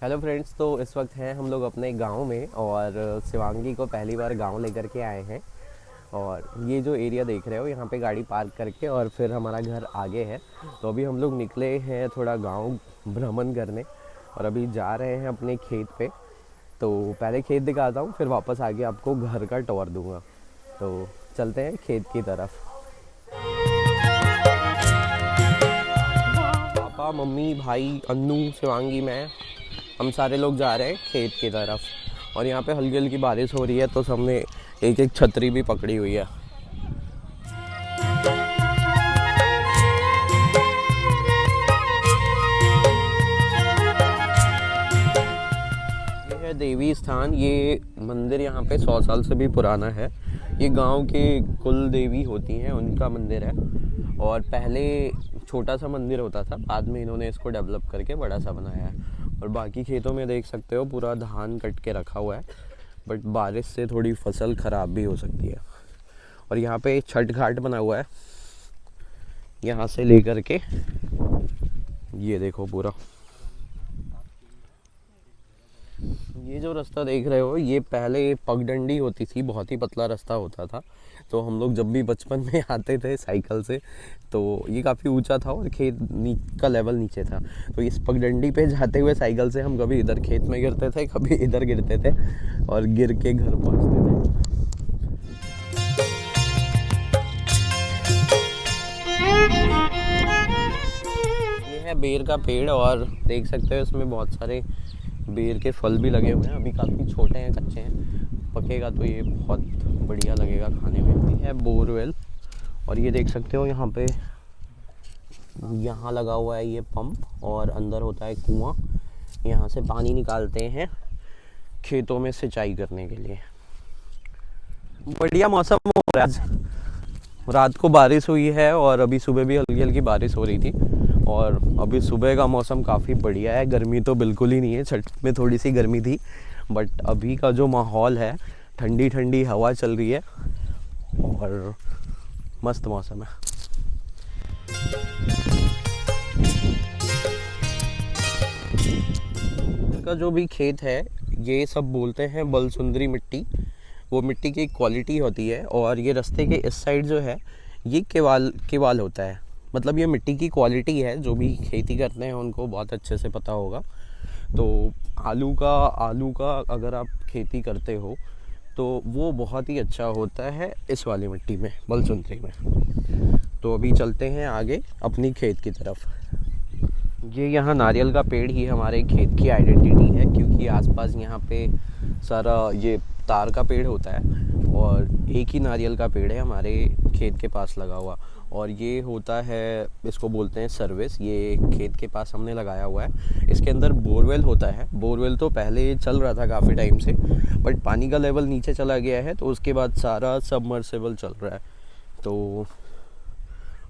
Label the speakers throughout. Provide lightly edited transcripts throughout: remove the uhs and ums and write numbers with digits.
Speaker 1: Hello friends. तो इस वक्त हैं हम लोग अपने गांव में और शिवांगी को पहली बार गांव लेकर के आए हैं। और ये जो एरिया देख रहे हो यहाँ पे गाड़ी पार्क करके और फिर हमारा घर आगे है। तो अभी हम लोग निकले हैं थोड़ा गांव भ्रमण करने और अभी जा रहे हैं अपने खेत पे। तो पहले खेत दिखाता हूँ फिर वापस आके आपको घर का टूर दूंगा। तो चलते हैं खेत की तरफ। पापा मम्मी भाई अन्नू शिवांगी मैं हम सारे लोग जा रहे हैं खेत की तरफ। और यहाँ पे हल्की हल्की बारिश हो रही है तो सबने एक एक छतरी भी पकड़ी हुई है। ये है देवी स्थान। ये मंदिर यहाँ पे 100 साल से भी पुराना है। ये गांव के कुल देवी होती हैं उनका मंदिर है। और पहले छोटा सा मंदिर होता था, बाद में इन्होंने इसको डेवलप करके बड़ा सा बनाया है। और बाकी खेतों में देख सकते हो पूरा धान कट के रखा हुआ है, बट बारिश से थोड़ी फसल ख़राब भी हो सकती है। और यहाँ पे छठ घाट बना हुआ है, यहाँ से लेकर के ये देखो पूरा। ये जो रास्ता देख रहे हो ये पहले पगडंडी होती थी, बहुत ही पतला रास्ता होता था। तो हम लोग जब भी बचपन में आते थे साइकिल से तो ये काफ़ी ऊंचा था और खेत का लेवल नीचे था। तो इस पगडंडी पे जाते हुए साइकिल से हम कभी इधर खेत में गिरते थे, कभी इधर गिरते थे और गिर के घर पहुंचते थे। ये है बेर का पेड़ और देख सकते हो इसमें बहुत सारे बेर के फल भी लगे हुए हैं। अभी काफ़ी छोटे हैं, कच्चे हैं, पकेगा तो ये बहुत बढ़िया लगेगा खाने में। ये है बोरवेल और ये देख सकते हो यहाँ पे यहाँ लगा हुआ है ये पंप और अंदर होता है कुआं। यहाँ से पानी निकालते हैं खेतों में सिंचाई करने के लिए। बढ़िया मौसम हो रहा है आज। रात को बारिश हुई है और अभी सुबह भी हल्की हल्की बारिश हो रही थी। और अभी सुबह का मौसम काफ़ी बढ़िया है, गर्मी तो बिल्कुल ही नहीं है। छठ में थोड़ी सी गर्मी थी, बट अभी का जो माहौल है, ठंडी ठंडी हवा चल रही है और मस्त मौसम है। इनका जो भी खेत है ये सब बोलते हैं बलसुंदरी मिट्टी। वो मिट्टी की क्वालिटी होती है। और ये रास्ते के इस साइड जो है ये केवाल केवाल होता है। मतलब ये मिट्टी की क्वालिटी है, जो भी खेती करते हैं उनको बहुत अच्छे से पता होगा। तो आलू का अगर आप खेती करते हो तो वो बहुत ही अच्छा होता है इस वाली मिट्टी में, बलसुंदरी में। तो अभी चलते हैं आगे अपनी खेत की तरफ। ये यहाँ नारियल का पेड़ ही हमारे खेत की आइडेंटिटी है, क्योंकि आसपास यहाँ पे सारा ये तार का पेड़ होता है और एक ही नारियल का पेड़ है हमारे खेत के पास लगा हुआ। और ये होता है, इसको बोलते हैं सर्विस। ये खेत के पास हमने लगाया हुआ है। इसके अंदर बोरवेल होता है। बोरवेल तो पहले चल रहा था काफ़ी टाइम से, बट पानी का लेवल नीचे चला गया है तो उसके बाद सारा सबमर्सिबल चल रहा है। तो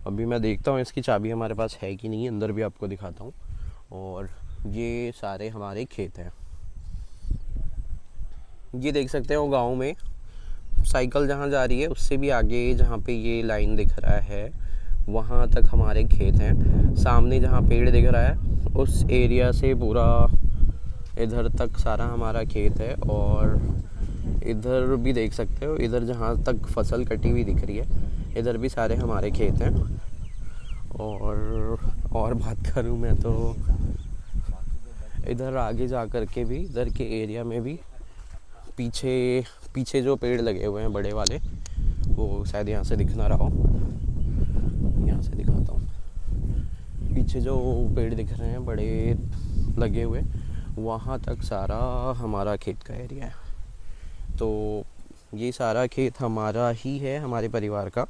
Speaker 1: अभी मैं देखता हूँ इसकी चाबी हमारे पास है कि नहीं, अंदर भी आपको दिखाता हूँ। और ये सारे हमारे खेत हैं। ये देख सकते हो गांव में साइकिल जहाँ जा रही है उससे भी आगे जहाँ पे ये लाइन दिख रहा है वहाँ तक हमारे खेत हैं। सामने जहाँ पेड़ दिख रहा है उस एरिया से पूरा इधर तक सारा हमारा खेत है। और इधर भी देख सकते हो, इधर जहाँ तक फसल कटी हुई दिख रही है इधर भी सारे हमारे खेत हैं। और बात करूँ मैं तो इधर आगे जा कर के भी, इधर के एरिया में भी पीछे पीछे जो पेड़ लगे हुए हैं बड़े वाले, वो शायद यहाँ से दिख ना रहा हो, यहाँ से दिखाता हूँ। पीछे जो पेड़ दिख रहे हैं बड़े लगे हुए, वहाँ तक सारा हमारा खेत का एरिया है। तो ये सारा खेत हमारा ही है, हमारे परिवार का।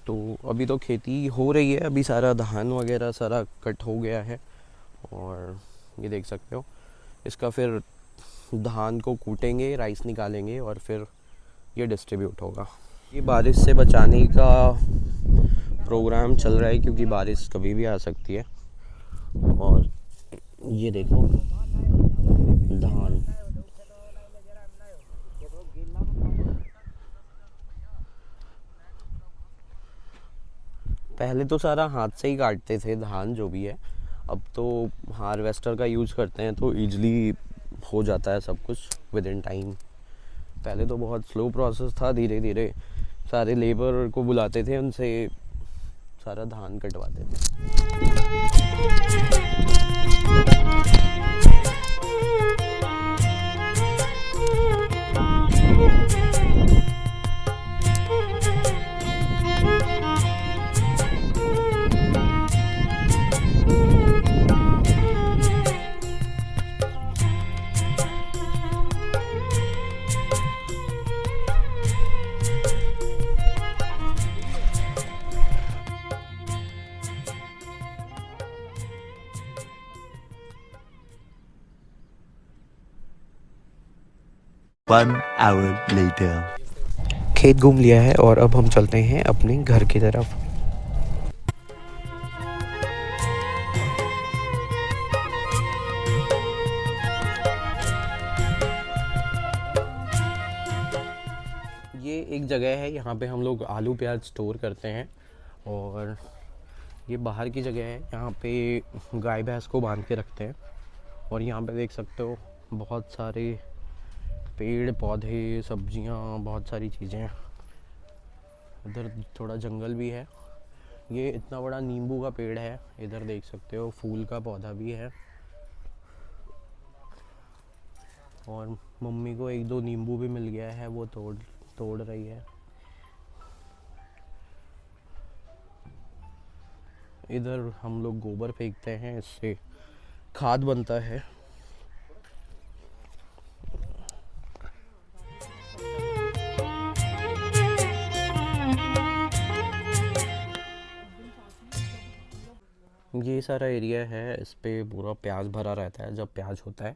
Speaker 1: तो अभी तो खेती हो रही है, अभी सारा धान वगैरह सारा कट हो गया है। और ये देख सकते हो इसका फिर धान को कूटेंगे, राइस निकालेंगे और फिर ये डिस्ट्रीब्यूट होगा। ये बारिश से बचाने का प्रोग्राम चल रहा है क्योंकि बारिश कभी भी आ सकती है। और ये देखो धान, पहले तो सारा हाथ से ही काटते थे धान जो भी है। अब तो हार्वेस्टर का यूज़ करते हैं तो ईजिली हो जाता है सब कुछ विद इन टाइम। पहले तो बहुत स्लो प्रोसेस था, धीरे धीरे सारे लेबर को बुलाते थे, उनसे सारा धान कटवाते थे।
Speaker 2: One hour later.
Speaker 1: खेत घूम लिया है और अब हम चलते हैं अपने घर की तरफ। ये एक जगह है, यहाँ पे हम लोग आलू प्याज स्टोर करते हैं। और ये बाहर की जगह है, यहाँ पे गाय भैंस को बांध के रखते हैं। और यहाँ पे देख सकते हो बहुत सारे पेड़ पौधे, सब्जियाँ, बहुत सारी चीज़ें। इधर थोड़ा जंगल भी है। ये इतना बड़ा नींबू का पेड़ है, इधर देख सकते हो फूल का पौधा भी है। और मम्मी को एक दो नींबू भी मिल गया है, वो तोड़ रही है। इधर हम लोग गोबर फेंकते हैं, इससे खाद बनता है। ये सारा एरिया है, इस पे पूरा प्याज भरा रहता है जब प्याज होता है।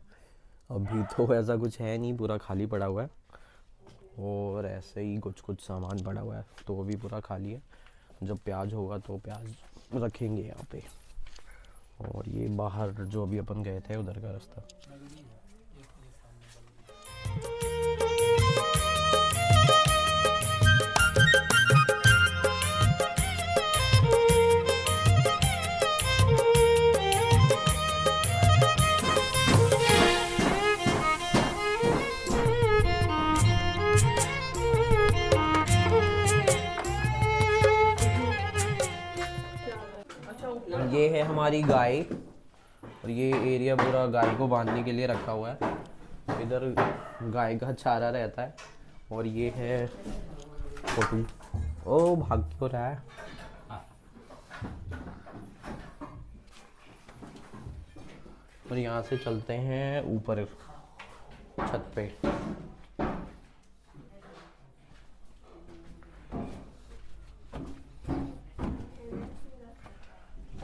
Speaker 1: अभी तो ऐसा कुछ है नहीं, पूरा खाली पड़ा हुआ है। और ऐसे ही कुछ कुछ सामान पड़ा हुआ है, तो वो भी पूरा खाली है। जब प्याज होगा तो प्याज रखेंगे यहाँ पे। और ये बाहर जो अभी अपन गए थे उधर का रास्ता। ये है हमारी गाय, और ये एरिया पूरा गाय को बांधने के लिए रखा हुआ है। इधर गाय का चारा रहता है। और ये है छोटू, ओ भाग क्यों रहा है। और यहाँ से चलते हैं ऊपर छत पे।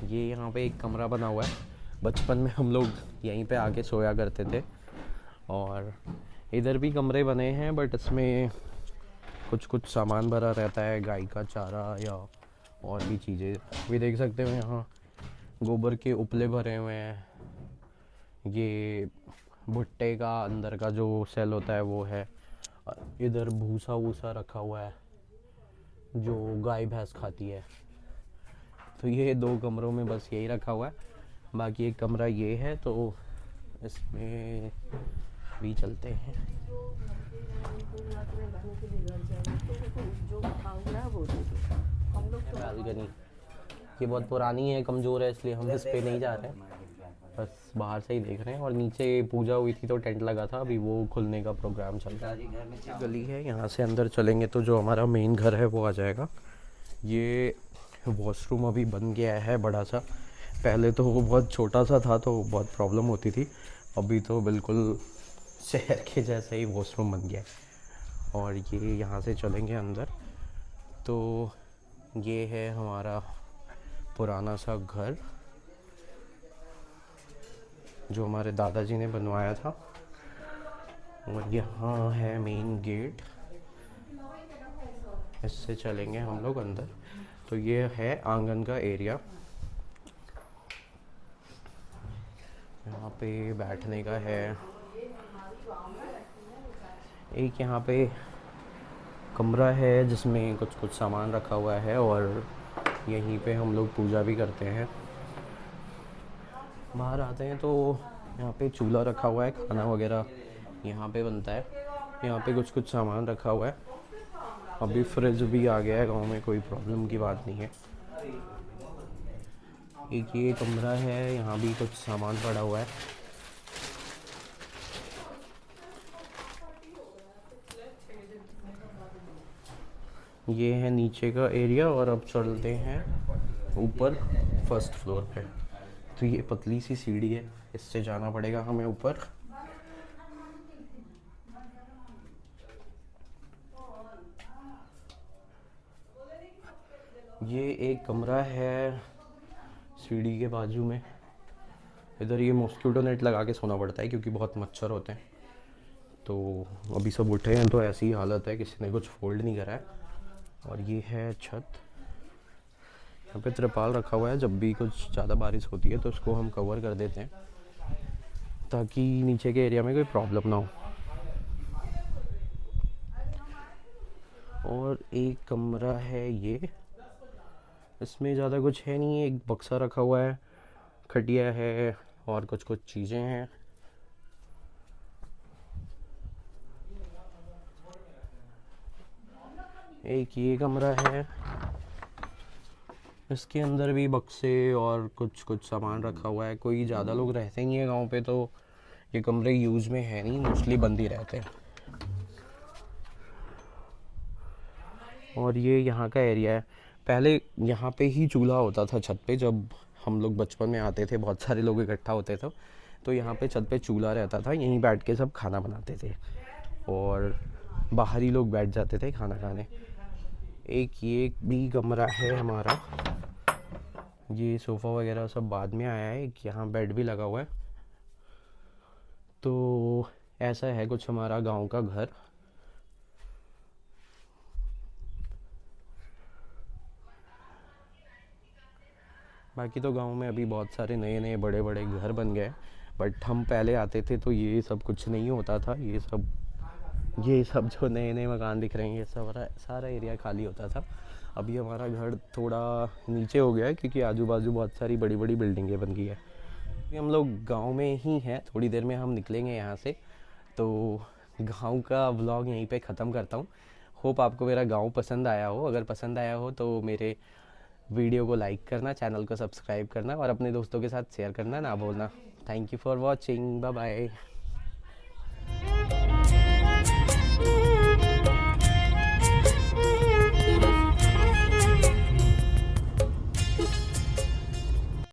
Speaker 1: ये यहाँ पे एक कमरा बना हुआ है, बचपन में हम लोग यहीं पे आके सोया करते थे। और इधर भी कमरे बने हैं, बट इसमें कुछ कुछ सामान भरा रहता है, गाय का चारा या और भी चीज़ें भी देख सकते हो। यहाँ गोबर के उपले भरे हुए हैं। ये भुट्टे का अंदर का जो सेल होता है वो है। इधर भूसा वूसा रखा हुआ है जो गाय भैंस खाती है। तो ये दो कमरों में बस यही रखा हुआ है। बाकी एक कमरा ये है, तो इसमें भी चलते हैं। बालकनी ये बहुत पुरानी है, कमज़ोर है, इसलिए हम इस पे नहीं जा रहे हैं, बस बाहर से ही देख रहे हैं। और नीचे पूजा हुई थी तो टेंट लगा था, अभी वो खुलने का प्रोग्राम चल रहा है। गली है, यहाँ से अंदर चलेंगे तो जो हमारा मेन घर है वो आ जाएगा। ये वॉशरूम अभी बन गया है बड़ा सा, पहले तो वो बहुत छोटा सा था तो बहुत प्रॉब्लम होती थी। अभी तो बिल्कुल शहर के जैसा ही वॉशरूम बन गया है। और ये यहाँ से चलेंगे अंदर तो ये है हमारा पुराना सा घर जो हमारे दादाजी ने बनवाया था। और यहाँ है मेन गेट, इससे चलेंगे हम लोग अंदर। तो ये है आंगन का एरिया, यहाँ पे बैठने का है। एक यहाँ पे कमरा है जिसमें कुछ कुछ सामान रखा हुआ है और यहीं पे हम लोग पूजा भी करते हैं। बाहर आते हैं तो यहाँ पे चूल्हा रखा हुआ है, खाना वगैरह यहाँ पे बनता है। यहाँ पे कुछ कुछ सामान रखा हुआ है। अभी फ्रिज भी आ गया है गांव में, कोई प्रॉब्लम की बात नहीं है। एक ये कमरा है, यहाँ भी कुछ सामान पड़ा हुआ है। ये है नीचे का एरिया और अब चलते हैं ऊपर फर्स्ट फ्लोर पे। तो ये पतली सी सीढ़ी है, इससे जाना पड़ेगा हमें ऊपर। ये एक कमरा है सीढ़ी के बाजू में। इधर ये मॉस्किटो नेट लगा के सोना पड़ता है क्योंकि बहुत मच्छर होते हैं। तो अभी सब उठे हैं तो ऐसी ही हालत है, किसी ने कुछ फोल्ड नहीं करा है। और ये है छत। यहाँ पे त्रिपाल रखा हुआ है, जब भी कुछ ज़्यादा बारिश होती है तो उसको हम कवर कर देते हैं ताकि नीचे के एरिया में कोई प्रॉब्लम ना हो। और एक कमरा है ये, इसमें ज़्यादा कुछ है नहीं, एक बक्सा रखा हुआ है, खटिया है और कुछ कुछ चीज़ें हैं। एक ये कमरा है, इसके अंदर भी बक्से और कुछ कुछ सामान रखा हुआ है। कोई ज़्यादा लोग रहते नहीं है गांव पे, तो ये कमरे यूज़ में है नहीं, मोस्टली बंद ही रहते हैं। और ये यहाँ का एरिया है। पहले यहाँ पे ही चूल्हा होता था छत पे, जब हम लोग बचपन में आते थे, बहुत सारे लोग इकट्ठा होते थे, तो यहाँ पे छत पे चूल्हा रहता था, यहीं बैठ के सब खाना बनाते थे और बाहर ही लोग बैठ जाते थे खाना खाने। एक ये भी कमरा है हमारा, ये सोफ़ा वगैरह सब बाद में आया है। एक यहाँ बेड भी लगा हुआ है। तो ऐसा है कुछ हमारा गांव का घर। बाकी तो गांव में अभी बहुत सारे नए नए बड़े बड़े घर बन गए, बट हम पहले आते थे तो ये सब कुछ नहीं होता था। ये सब जो नए नए मकान दिख रहे हैं, ये सारा एरिया खाली होता था। अभी हमारा घर थोड़ा नीचे हो गया है क्योंकि आजू बाजू बहुत सारी बड़ी बड़ी बिल्डिंगें बन गई है। अभी हम लोग गांव में ही हैं, थोड़ी देर में हम निकलेंगे यहाँ से। तो गांव का व्लॉग यहीं पे ख़त्म करता हूँ। होप आपको मेरा गांव पसंद आया हो। अगर पसंद आया हो तो मेरे वीडियो को लाइक करना, चैनल को सब्सक्राइब करना और अपने दोस्तों के साथ शेयर करना ना भूलना। Thank you for watching, bye bye.